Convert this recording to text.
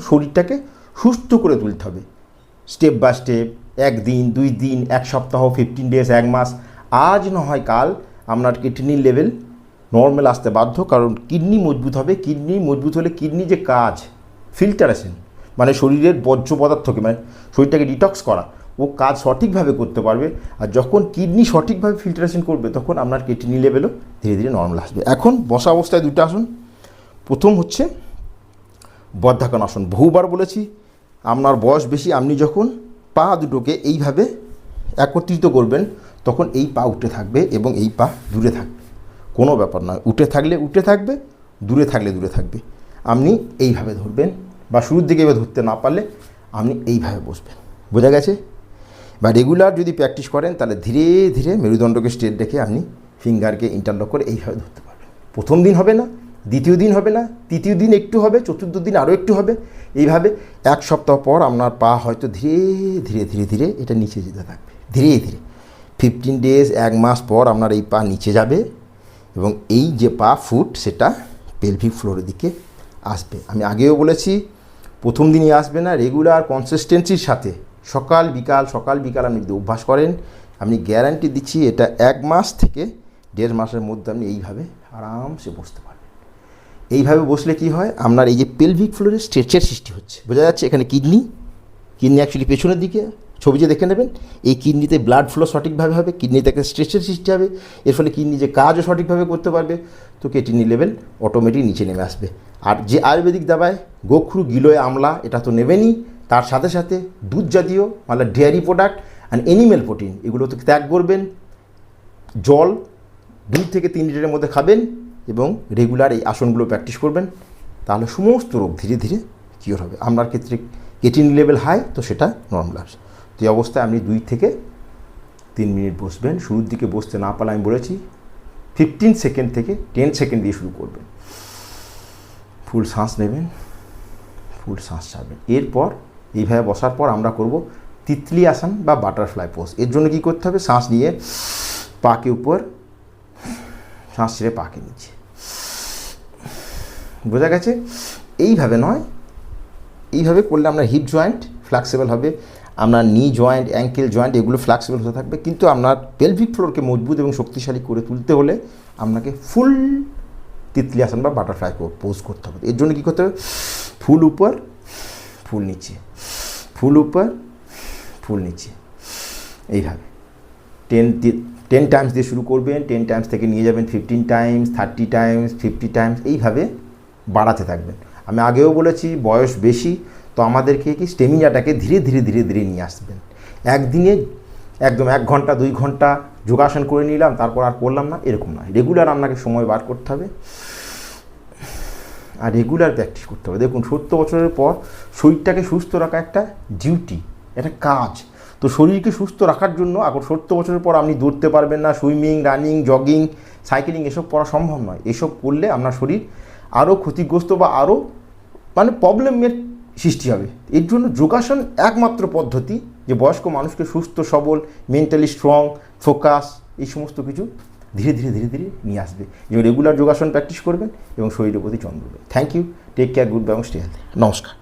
শরীরটাকে সুস্থ করে তুলতে হবে স্টেপ বাই স্টেপ, 1 দিন 2 দিন 1 সপ্তাহ 15 ডেজ 1 মাস। আজ না হয় কাল আপনার কিডনির লেভেল নর্মাল আসতে বাধ্য, কারণ কিডনি মজবুত হবে। কিডনি মজবুত হলে কিডনি যে কাজ ফিল্টারেশন মানে শরীরের বর্জ্য পদার্থকে মানে শরীরটাকে ডিটক্স করা, ও কাজ সঠিকভাবে করতে পারবে। আর যখন কিডনি সঠিকভাবে ফিল্টারেশন করবে তখন আপনার কিডনি লেভেলও ধীরে ধীরে নর্মাল আসবে। এখন বসা অবস্থায় 2টা আসন। প্রথম হচ্ছে বজ্রাসন আসন। বহুবার বলেছি, আপনার বয়স বেশি, আপনি যখন পা দুটোকে এইভাবে একত্রিত করবেন তখন এই পা উঠে থাকবে এবং এই পা দূরে থাকবে, কোনো ব্যাপার নয়। উঠে থাকলে উঠে থাকবে, দূরে থাকলে দূরে থাকবে। আপনি এইভাবে ধরবেন, বা শুরুর দিকে এবার ধরতে না পারলে আপনি এইভাবে বসবেন। বোঝা গেছে? বা রেগুলার যদি প্র্যাকটিস করেন তাহলে ধীরে ধীরে মেরুদণ্ডকে স্ট্রেট রেখে আপনি ফিঙ্গারকে ইন্টারলক করে এইভাবে ধরতে পারবেন। প্রথম দিন হবে না, দ্বিতীয় দিন হবে না, তৃতীয় দিন একটু হবে, চতুর্থ দিন আরও একটু হবে। এইভাবে 1 সপ্তাহ পর আপনার পা হয়তো ধীরে ধীরে ধীরে ধীরে এটা নিচে যেতে থাকবে। ধীরে ধীরে 15 ডেজ 1 মাস পর আপনার এই পা নিচে যাবে এবং এই যে পা ফুট সেটা পেলভিক ফ্লোরের দিকে আসবে। আমি আগেও বলেছি, প্রথম দিনই আসবে না, রেগুলার কনসিস্টেন্সির সাথে সকাল বিকাল আপনি যদি অভ্যাস করেন, আমি গ্যারান্টি দিচ্ছি এটা 1 মাস থেকে 1.5 মাসের মধ্যে আপনি এইভাবে আরামসে বসতে পারবেন। এইভাবে বসলে কি হয়, আপনার এই যে পেলভিক ফ্লোরে স্ট্রেচের সৃষ্টি হচ্ছে। বোঝা যাচ্ছে? এখানে কিডনি অ্যাকচুয়ালি পেছনের দিকে, ছবি যে দেখে নেবেন, এই কিডনিতে ব্লাড ফ্লো সঠিকভাবে হবে, কিডনি থেকে স্ট্রেচের সৃষ্টি হবে, এর ফলে কিডনি যে কাজও সঠিকভাবে করতে পারবে, তো কিডনি লেভেল অটোমেটিক নিচে নেমে আসবে। আর যে আয়ুর্বেদিক দাবায় গোখরু গিলোয় আমলা এটা তো নেবেনই, তার সাথে সাথে দুধ জাতীয় মানে dairy product and animal protein এগুলো তো ত্যাগ করবেন। জল 2 থেকে 3 লিটারের মধ্যে খাবেন এবং রেগুলার এই আসনগুলো প্র্যাকটিস করবেন, তাহলে সমস্ত রোগ ধীরে ধীরে কিওর হবে। আপনার ক্ষেত্রে কিডনি লেভেল হাই, তো সেটা নর্মাল আসবে। তো এই অবস্থায় আপনি 2 থেকে 3 মিনিট বসবেন। শুরুর দিকে বসতে না পারলে আমি বলেছি 15 সেকেন্ড থেকে 10 সেকেন্ড দিয়ে শুরু করবেন। ফুল শ্বাস নেবেন, ফুল শ্বাস ছাড়বেন। এরপর এইভাবে বসার পর আমরা করব তিতলি আসন বা বাটারফ্লাই পোজ। এর জন্য কী করতে হবে, শ্বাস নিয়ে পাকে উপর, শ্বাস ছেড়ে পাকে নিচে। বোঝা গেছে? এইভাবে নয়, এইভাবে করলে আপনার হিপ জয়েন্ট ফ্লেক্সিবল হবে, আপনার নি জয়েন্ট, অ্যাঙ্কেল জয়েন্ট এগুলো ফ্লেক্সিবল হতে থাকবে। কিন্তু আপনার পেলভিক ফ্লোরকে মজবুত এবং শক্তিশালী করে তুলতে হলে আপনাকে ফুল তিতলি আসন বা বাটারফ্লাই পোজ করতে হবে। এর জন্য কী করতে হবে, ফুল উপর ফুল নিচে, ফুল উপর ফুল নিচে, এইভাবে 10 টাইমস দিয়ে শুরু করবেন। 10 টাইমস থেকে নিয়ে যাবেন 15 টাইমস, 30 টাইমস, 50 টাইমস, এইভাবে বাড়াতে থাকবেন। আমি আগেও বলেছি, বয়স বেশি, তো আমাদেরকে কি স্টেমিনাটাকে ধীরে ধীরে ধীরে ধীরে নিয়ে আসবেন। একদিনে একদম 1 ঘন্টা 2 ঘন্টা যোগাসন করে নিলাম তারপর আর করলাম না, এরকম নয়। রেগুলার আপনাকে সময় বার করতে হবে আর রেগুলার প্র্যাকটিস করতে হবে। দেখুন, 70 বছরের পর শরীরটাকে সুস্থ রাখা একটা ডিউটি, একটা কাজ। তো শরীরকে সুস্থ রাখার জন্য এখন 70 বছরের পর আপনি দৌড়তে পারবেন না, সুইমিং, রানিং, জগিং, সাইকেলিং এসব করা সম্ভব নয়। এসব করলে আপনার শরীর আরও ক্ষতিগ্রস্ত বা আরও মানে প্রবলেমের সৃষ্টি হবে। এর জন্য যোগাসন একমাত্র পদ্ধতি যে বয়স্ক মানুষকে সুস্থ সবল, মেন্টালি স্ট্রং, ফোকাস এই সমস্ত কিছু ধীরে ধীরে ধীরে ধীরে নিয়ে আসবে। এবং রেগুলার যোগাসন প্র্যাকটিস করবেন এবং শরীরের প্রতি যত্ন দেবেন। Thank you, take care, goodbye এবং স্টে হেলথি। নমস্কার।